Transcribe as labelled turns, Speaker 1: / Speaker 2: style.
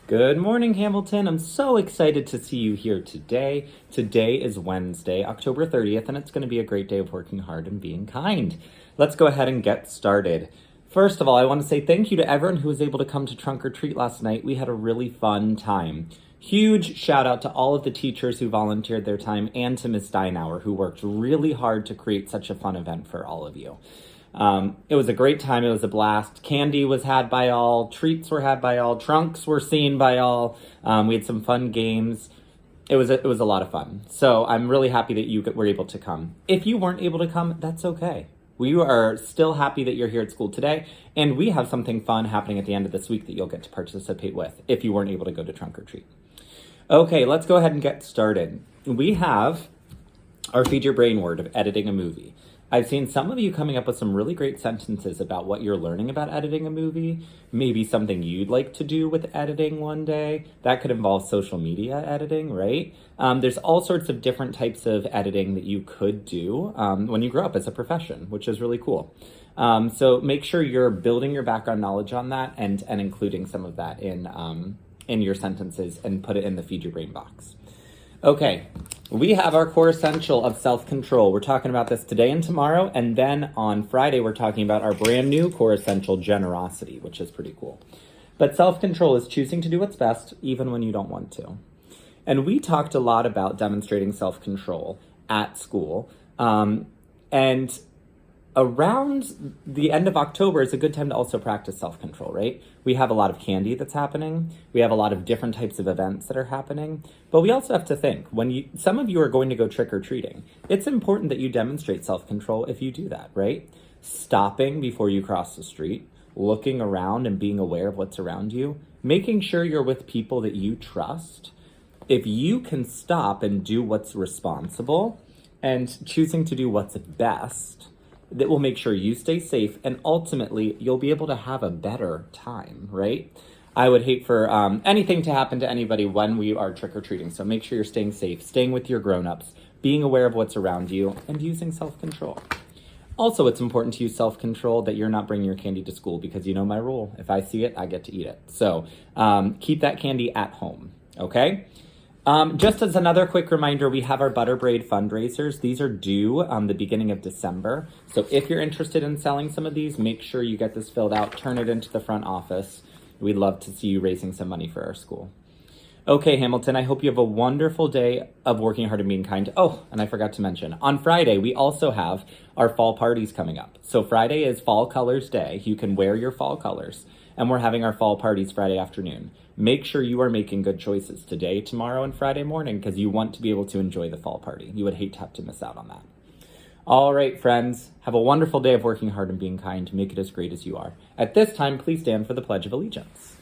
Speaker 1: Good morning, Hamilton. I'm so excited to see you here today. Today is Wednesday, October 30th, and it's going to be a great day of working hard and being kind. Let's go ahead and get started. First of all, I want to say thank you to everyone who was able to come to Trunk or Treat last night. We had a really fun time. Huge shout out to all of the teachers who volunteered their time and to Ms. Steinauer, who worked really hard to create such a fun event for all of you. It was a great time. It was a blast. Candy was had by all. Treats were had by all. Trunks were seen by all. We had some fun games. It was a lot of fun. So I'm really happy that you were able to come. If you weren't able to come, that's okay. We are still happy that you're here at school today, and we have something fun happening at the end of this week that you'll get to participate with if you weren't able to go to Trunk or Treat. Okay, let's go ahead and get started. We have our Feed Your Brain word of editing a movie. I've seen some of you coming up with some really great sentences about what you're learning about editing a movie, maybe something you'd like to do with editing one day. That could involve social media editing, right? There's all sorts of different types of editing that you could do when you grow up as a profession, which is really cool. So make sure you're building your background knowledge on that and including some of that in your sentences and put it in the Feed Your Brain box. Okay, we have our core essential of self-control. We're talking about this today and tomorrow, and then on Friday, we're talking about our brand new core essential, generosity, which is pretty cool. But self-control is choosing to do what's best, even when you don't want to. And we talked a lot about demonstrating self-control at school, and around the end of October is a good time to also practice self-control, right? We have a lot of candy that's happening. We have a lot of different types of events that are happening. But we also have to think, some of you are going to go trick-or-treating. It's important that you demonstrate self-control if you do that, right? Stopping before you cross the street, looking around and being aware of what's around you, making sure you're with people that you trust. If you can stop and do what's responsible and choosing to do what's best, that will make sure you stay safe, and ultimately you'll be able to have a better time, right? I would hate for anything to happen to anybody when we are trick-or-treating, so make sure you're staying safe, staying with your grown-ups, being aware of what's around you, and using self-control. Also, it's important to use self-control that you're not bringing your candy to school, because you know my rule. If I see it, I get to eat it. So keep that candy at home, okay? Just as another quick reminder, we have our Butter Braid fundraisers. These are due the beginning of December. So if you're interested in selling some of these, make sure you get this filled out, turn it into the front office. We'd love to see you raising some money for our school. Okay, Hamilton, I hope you have a wonderful day of working hard and being kind. Oh, and I forgot to mention, on Friday, we also have our fall parties coming up. So Friday is Fall Colors Day. You can wear your fall colors. And we're having our fall parties Friday afternoon. Make sure you are making good choices today, tomorrow, and Friday morning, because you want to be able to enjoy the fall party. You would hate to have to miss out on that. All right, friends, have a wonderful day of working hard and being kind. Make it as great as you are. At this time, please stand for the Pledge of Allegiance.